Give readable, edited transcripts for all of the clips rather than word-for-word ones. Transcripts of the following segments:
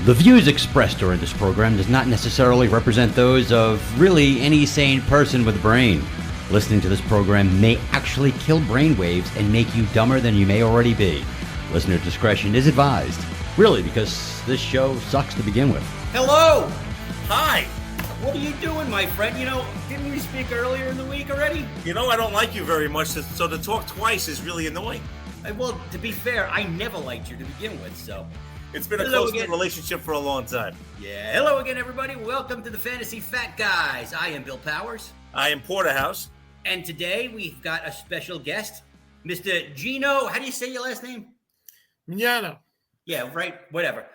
The views expressed during this program does not necessarily represent those of really any sane person with a brain. Listening to this program may actually kill brainwaves and make you dumber than you may already be. Listener discretion is advised. Really, because this show sucks to begin with. Hello! Hi! What are you doing, my friend? Didn't we speak earlier in the week already? I don't like you very much, so to talk twice is really annoying. Well, to be fair, I never liked you to begin with, so... It's been a close relationship for a long time. Yeah, hello again, everybody. Welcome to the Fantasy Fat Guys. I am Bill Powers. I am Porterhouse. And today we've got a special guest, Mr. Gino. How do you say your last name? Mignano. Yeah, right. Whatever.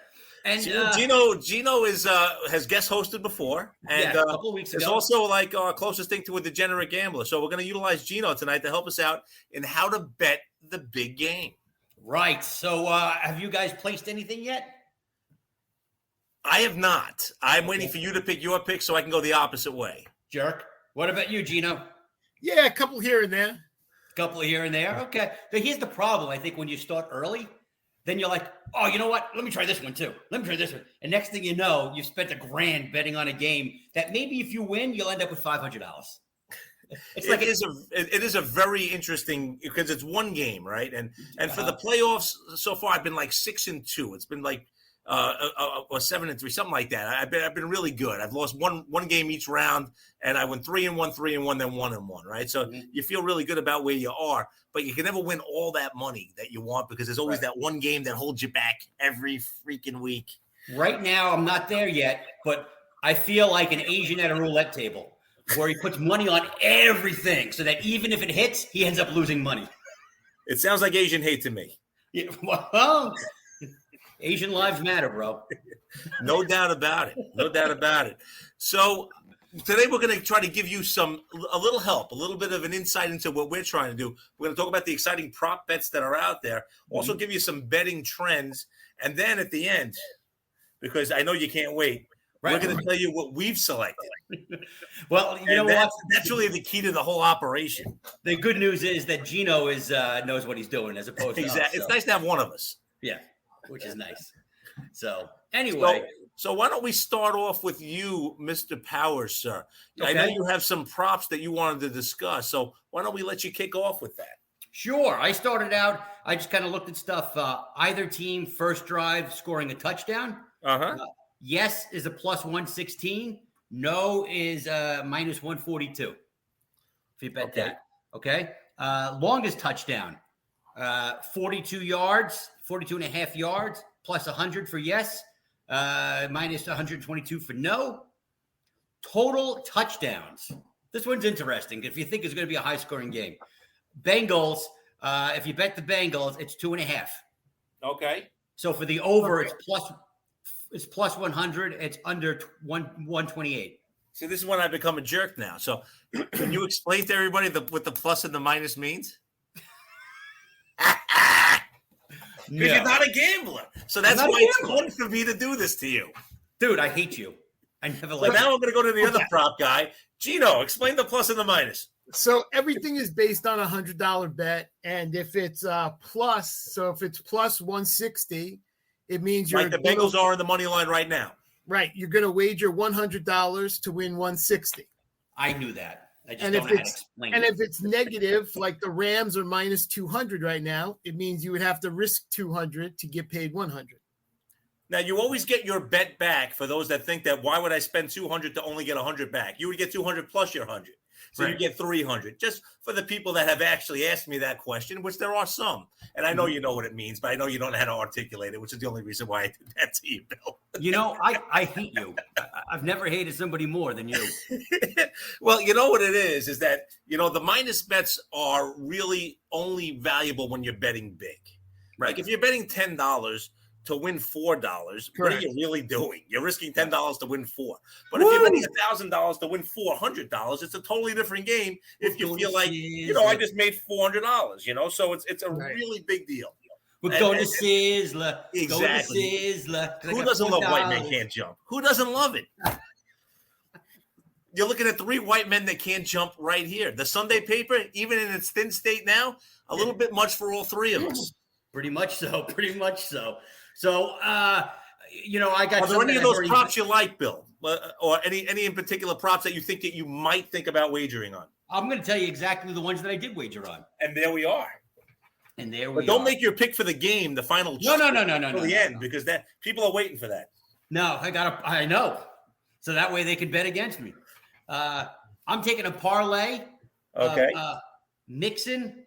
And Gino is has guest hosted before, and a couple of weeks ago. is also like our closest thing to a degenerate gambler. So we're going to utilize Gino tonight to help us out in how to bet the big game. Right. So have you guys placed anything yet? I have not. I'm waiting for you to pick your pick so I can go the opposite way. Jerk. What about you, Gino? Yeah, a couple here and there. Couple here and there. Okay. But here's the problem. I think when you start early, then you're like, oh, you know what? Let me try this one too. Let me try this one. And next thing you know, you spent $1,000 betting on a game that maybe if you win, you'll end up with $500. It is a very interesting because it's one game, right? And for the playoffs so far, I've been like 6-2. It's been like or 7-3, something like that. I've been really good. I've lost one game each round, and I went 3-1, 3-1, then 1-1, right? So you feel really good about where you are, but you can never win all that money that you want because there's always that one game that holds you back every freaking week. Right now, I'm not there yet, but I feel like an Asian at a roulette table where he puts money on everything so that even if it hits, he ends up losing money. It sounds like Asian hate to me. Yeah, well, Asian lives matter, bro. No doubt about it. No doubt about it. So today we're going to try to give you a little help, a little bit of an insight into what we're trying to do. We're going to talk about the exciting prop bets that are out there. Also give you some betting trends. And then at the end, because I know you can't wait, we're going to tell you what we've selected. Well, you know what? That's really the key to the whole operation. The good news is that Gino knows what he's doing as opposed to exactly. us, so. It's nice to have one of us. Yeah, which is nice. So anyway. So why don't we start off with you, Mr. Powers, sir? Okay. I know you have some props that you wanted to discuss. So why don't we let you kick off with that? Sure. I started out, I just kind of looked at stuff. Either team first drive scoring a touchdown. Yes is a plus 116. No is minus 142. If you bet that. Okay. Longest touchdown, 42 yards, 42 and a half yards, plus 100 for yes, minus 122 for no. Total touchdowns. This one's interesting if you think it's going to be a high scoring game. Bengals, if you bet the Bengals, it's 2.5. Okay. So for the over, it's plus 100. It's under 128. See, this is when I become a jerk now. So can you explain to everybody what the plus and the minus means? Because you're not a gambler. So that's why it's fun for me to do this to you. Dude, I hate you. I never like now I'm going to go to the other prop guy. Gino, explain the plus and the minus. So everything is based on $100 bet. And if it's plus, so if it's plus 160, it means you're like the Bengals are in the money line right now. Right. You're going to wager $100 to win 160. I knew that. I just and don't if know how to it's explain and it. if it's negative, like the Rams are minus 200 right now, it means you would have to risk 200 to get paid 100. Now you always get your bet back for those that think that why would I spend 200 to only get 100 back? You would get 200 plus your 100. So right. You get 300. Just for the people that have actually asked me that question, which there are some. And I know you know what it means, but I know you don't know how to articulate it, which is the only reason why I did that to you, Bill. You know, I hate you. I've never hated somebody more than you. Well, you know what it is that, the minus bets are really only valuable when you're betting big. Right. Like if you're betting $10 to win $4, what are you really doing? You're risking $10 to win $4. But if you're betting $1,000 to win $400, it's a totally different game. If you feel like, I just made $400, so it's a really big deal. We're going to Sizzler. Exactly. Going to Sizzler. Who doesn't love White Men Can't Jump? Who doesn't love it? You're looking at 3 white men that can't jump right here. The Sunday paper, even in its thin state now, a little bit much for all 3 of us. Pretty much so. So, I got. Are there any of those props you like, Bill, or any in particular props that you think that you might think about wagering on? I'm going to tell you exactly the ones that I did wager on. And there we are. But don't make your pick for the game the final. No. The end, because that people are waiting for that. No, I know. So that way they can bet against me. I'm taking a parlay. Okay. Mixon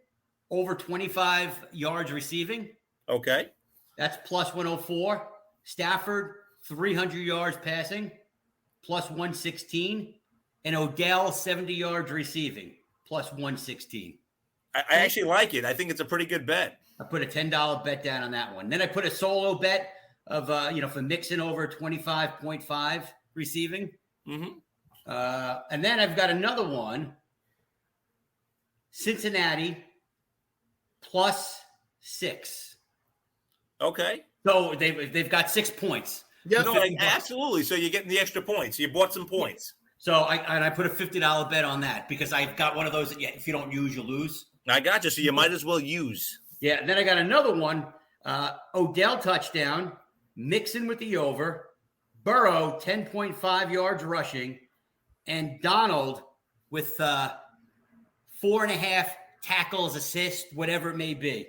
over 25 yards receiving. Okay. That's plus 104. Stafford 300 yards passing, plus 116. And Odell 70 yards receiving, plus 116. I actually like it. I think it's a pretty good bet. I put a $10 bet down on that one. Then I put a solo bet of for Mixon over 25.5 receiving. Mm-hmm. And then I've got another one. Cincinnati plus 6. Okay. So they've got 6 points. Yeah, absolutely. So you're getting the extra points. You bought some points. So I put a $50 bet on that because I've got one of those that if you don't use, you lose. I got you. So you might as well use. Yeah. And then I got another one. Odell touchdown, Mixon with the over, Burrow 10.5 yards rushing, and Donald with 4.5 tackles, assists, whatever it may be.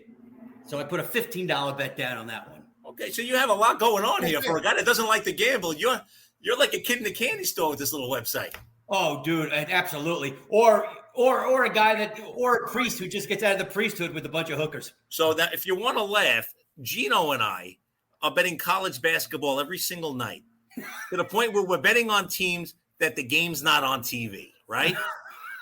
So I put a $15 bet down on that one. Okay, so you have a lot going on here for a guy that doesn't like to gamble. You're like a kid in the candy store with this little website. Oh, dude, absolutely. Or a guy or a priest who just gets out of the priesthood with a bunch of hookers. So that if you want to laugh, Gino and I are betting college basketball every single night to the point where we're betting on teams that the game's not on TV, right?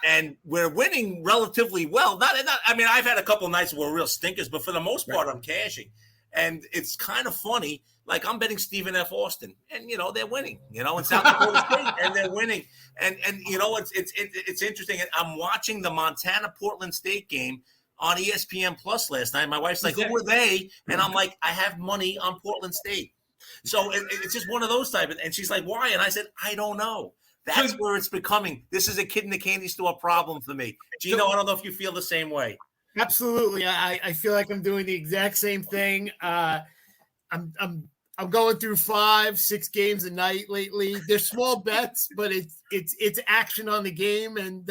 And we're winning relatively well. I mean, I've had a couple of nights where we're real stinkers, but for the most part, I'm cashing. And it's kind of funny. Like I'm betting Stephen F. Austin, and they're winning. In South Dakota State, and they're winning. And it's interesting. I'm watching the Montana Portland State game on ESPN Plus last night. My wife's like, "Who are they?" And I'm like, "I have money on Portland State." So it's just one of those type. And she's like, "Why?" And I said, "I don't know." That's where it's becoming. This is a kid in the candy store problem for me. Gino, I don't know if you feel the same way. Absolutely. I feel like I'm doing the exact same thing. I'm going through 5-6 games a night lately. They're small bets, but it's action on the game. And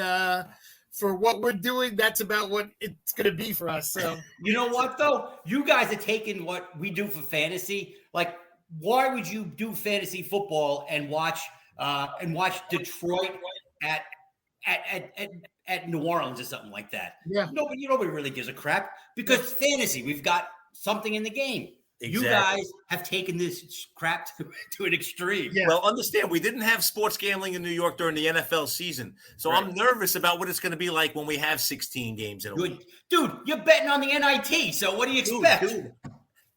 for what we're doing, that's about what it's going to be for us. So you know what, though? You guys are taking what we do for fantasy. Like, why would you do fantasy football and watch Detroit at New Orleans or something like that? Yeah. Nobody really gives a crap because fantasy. We've got something in the game. Exactly. You guys have taken this crap to an extreme. Yeah. Well, understand, we didn't have sports gambling in New York during the NFL season. So right. I'm nervous about what it's going to be like when we have 16 games in a week. Dude, you're betting on the NIT, so what do you expect? Dude.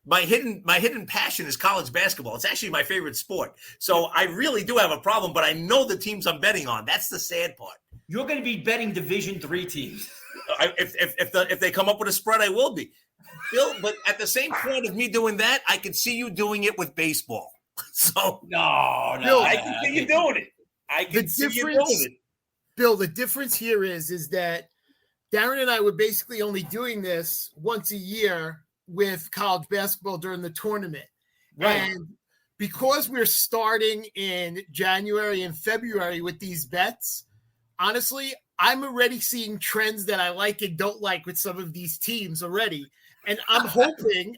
My hidden passion is college basketball. It's actually my favorite sport. So I really do have a problem, but I know the teams I'm betting on. That's the sad part. You're going to be betting Division III teams. If they come up with a spread, I will be. Bill, but at the same point of me doing that, I can see you doing it with baseball. So no, I can see you doing it. I can see you doing it. Bill, the difference here is that Darren and I were basically only doing this once a year with college basketball during the tournament. Right. And because we're starting in January and February with these bets, honestly, I'm already seeing trends that I like and don't like with some of these teams already. And I'm hoping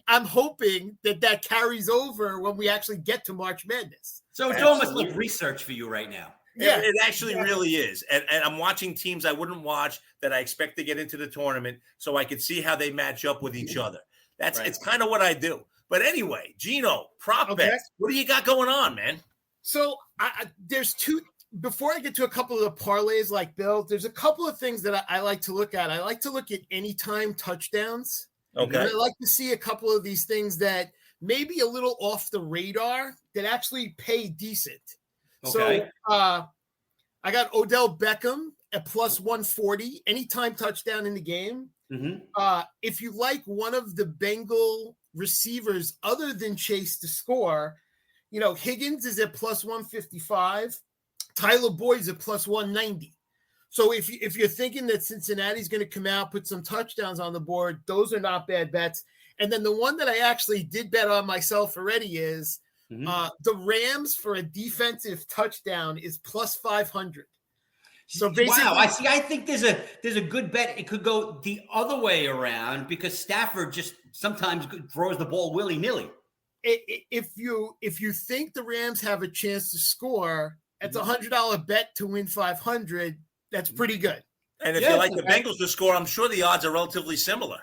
that carries over when we actually get to March Madness. So it's almost like research for you right now. Yeah, it actually really is. And I'm watching teams I wouldn't watch that I expect to get into the tournament so I could see how they match up with each other. It's kind of what I do. But anyway, Gino, prop bets. What do you got going on, man? So there's two. Before I get to a couple of the parlays like Bill, there's a couple of things that I like to look at. I like to look at anytime touchdowns. Okay. And I like to see a couple of these things that may be a little off the radar that actually pay decent. Okay. So I got Odell Beckham at plus 140, anytime touchdown in the game. Mm-hmm. If you like one of the Bengal receivers other than Chase to score, Higgins is at plus 155. Tyler Boyd's at plus 190. So if you're thinking that Cincinnati's going to come out, put some touchdowns on the board, those are not bad bets. And then the one that I actually did bet on myself already is The Rams for a defensive touchdown is plus 500. So basically, wow, I think there's a good bet. It could go the other way around because Stafford just sometimes throws the ball willy-nilly. If you think the Rams have a chance to score, it's $100 bet to win 500. That's pretty good. And if you like the Bengals to score, I'm sure the odds are relatively similar.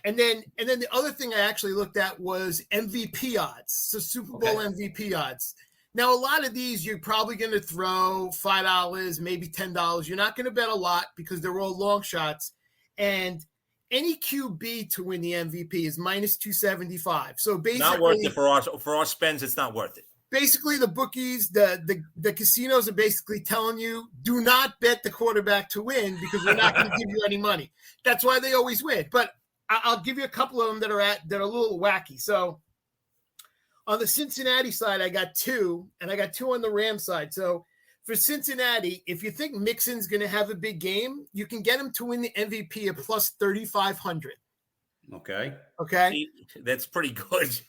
And then the other thing I actually looked at was MVP odds, so Super Bowl MVP odds. Now, a lot of these you're probably going to throw $5, maybe $10. You're not going to bet a lot because they're all long shots. And any QB to win the MVP is minus 275. So basically, not worth it for our spends. It's not worth it. Basically, the bookies, the casinos are basically telling you, do not bet the quarterback to win because we're not going to give you any money. That's why they always win. But I'll give you a couple of them that are a little wacky. So on the Cincinnati side, I got 2, and I got 2 on the Rams side. So for Cincinnati, if you think Mixon's going to have a big game, you can get him to win the MVP at plus 3,500. Okay. That's pretty good.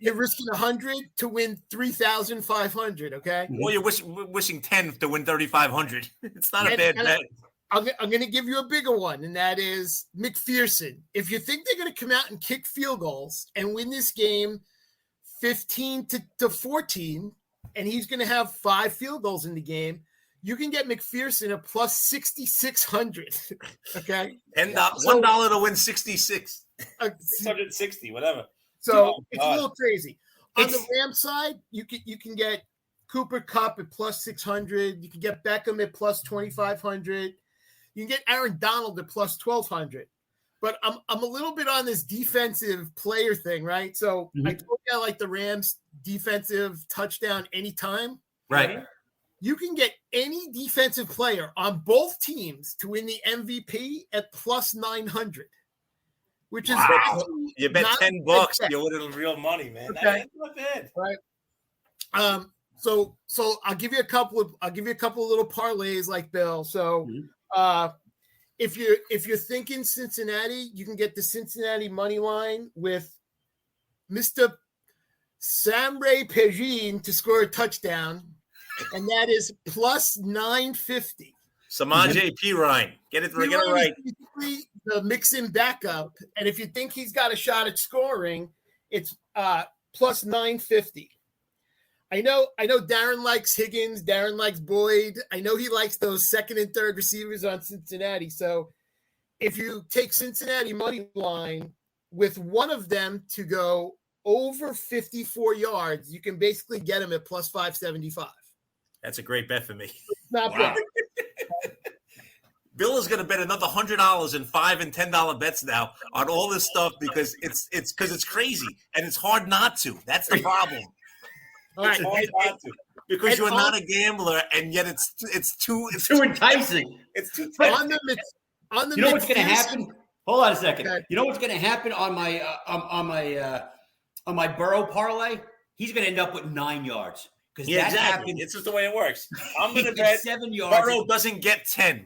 You're risking 100 to win 3,500. Okay. Well, you're wishing 10 to win 3,500. It's not a bad bet. I'm going to give you a bigger one, and that is McPherson. If you think they're going to come out and kick field goals and win this game 15 to 14, and he's going to have 5 field goals in the game, you can get McPherson at plus 6,600. Okay. $1 to win 66. 660, whatever. So it's a little crazy. On the Rams side, you can get Cooper Kupp at plus 600. You can get Beckham at plus 2,500. You can get Aaron Donald at plus 1,200. But I'm a little bit on this defensive player thing, right? So I told you I like the Rams defensive touchdown anytime. Right. You can get any defensive player on both teams to win the MVP at plus 900, which is you bet $10, you win real money, man. Okay. That's not bad. Right. So I'll give you a couple of little parlays like Bill. So if you're thinking Cincinnati, you can get the Cincinnati money line with Mr. Samray Pejin to score a touchdown, and that is plus 950. Samaje Perine. Get it right. The Mixon backup, and if you think he's got a shot at scoring, it's plus 950. I know Darren likes Higgins. Darren likes Boyd. I know he likes those second and third receivers on Cincinnati. So if you take Cincinnati money line with one of them to go over 54 yards, you can basically get him at plus 575. That's a great bet for me. Not bad. Bill is going to bet another $100 in $5 and $10 bets now on all this stuff because it's crazy and it's hard not to. That's the problem. All right. Because you're not a gambler, and yet it's too enticing. It's too on the you know what's going to happen? Hold on a second. Okay. You know what's going to happen on my Burrow parlay? He's going to end up with 9 yards because that happens. It's just the way it works. I'm going to bet 7 yards. Burrow doesn't get 10.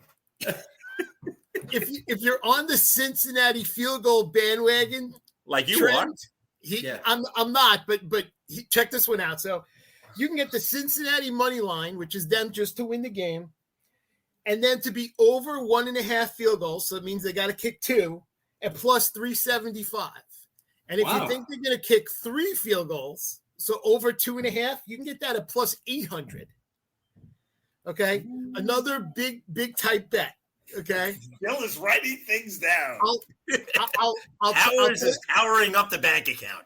If you're on the Cincinnati field goal bandwagon, like you are, I'm not, but check this one out. So you can get the Cincinnati money line, which is them just to win the game, and then to be over 1.5 field goals. So it means they got to kick 2 at plus 375. And if you think they're going to kick 3 field goals, so over 2.5, you can get that at plus 800. Okay. Another big type bet. Okay. Bill is writing things down. Howard is powering up the bank account.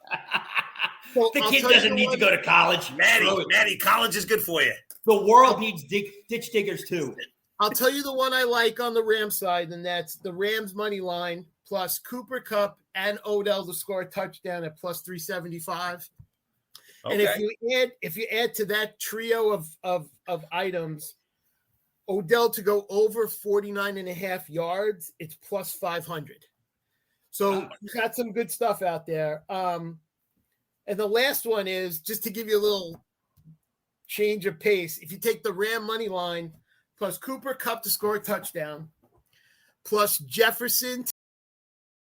So the kid doesn't need to go to college. Maddie, college is good for you. The world needs ditch diggers too. I'll tell you the one I like on the Rams side, and that's the Rams money line plus Cooper Kupp and Odell to score a touchdown at plus 375. Okay. And if you add to that trio of items, Odell to go over 49.5 yards, it's plus 500. So you got some good stuff out there. And the last one is just to give you a little change of pace. If you take the Ram money line plus Cooper Kupp to score a touchdown, plus Jefferson